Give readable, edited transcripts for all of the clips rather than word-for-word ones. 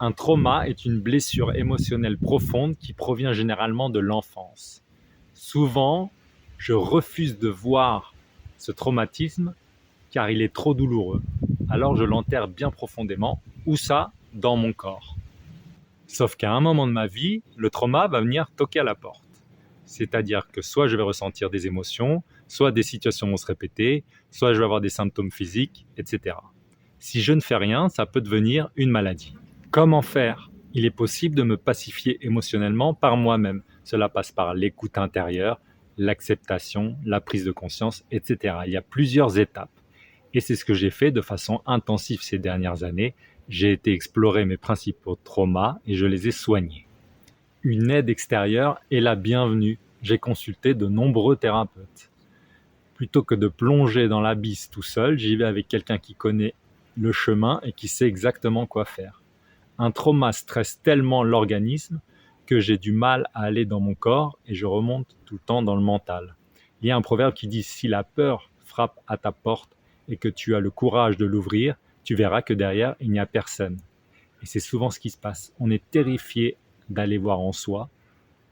Un trauma est une blessure émotionnelle profonde qui provient généralement de l'enfance. Souvent, je refuse de voir ce traumatisme car il est trop douloureux. Alors je l'enterre bien profondément. Où ça? Dans mon corps. Sauf qu'à un moment de ma vie, le trauma va venir toquer à la porte. C'est-à-dire que soit je vais ressentir des émotions, soit des situations vont se répéter, soit je vais avoir des symptômes physiques, etc. Si je ne fais rien, ça peut devenir une maladie. Comment faire? Il est possible de me pacifier émotionnellement par moi-même. Cela passe par l'écoute intérieure, l'acceptation, la prise de conscience, etc. Il y a plusieurs étapes. Et c'est ce que j'ai fait de façon intensive ces dernières années. J'ai été explorer mes principaux traumas et je les ai soignés. Une aide extérieure est la bienvenue. J'ai consulté de nombreux thérapeutes. Plutôt que de plonger dans l'abysse tout seul, j'y vais avec quelqu'un qui connaît le chemin et qui sait exactement quoi faire. Un trauma stresse tellement l'organisme que j'ai du mal à aller dans mon corps et je remonte tout le temps dans le mental. Il y a un proverbe qui dit « Si la peur frappe à ta porte et que tu as le courage de l'ouvrir, tu verras que derrière, il n'y a personne. » Et c'est souvent ce qui se passe. On est terrifié d'aller voir en soi,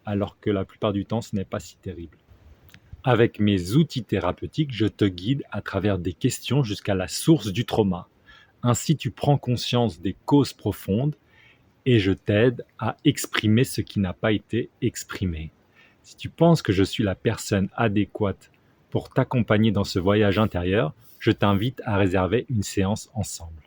alors que la plupart du temps, ce n'est pas si terrible. Avec mes outils thérapeutiques, je te guide à travers des questions jusqu'à la source du trauma. Ainsi, tu prends conscience des causes profondes et je t'aide à exprimer ce qui n'a pas été exprimé. Si tu penses que je suis la personne adéquate pour t'accompagner dans ce voyage intérieur, je t'invite à réserver une séance ensemble.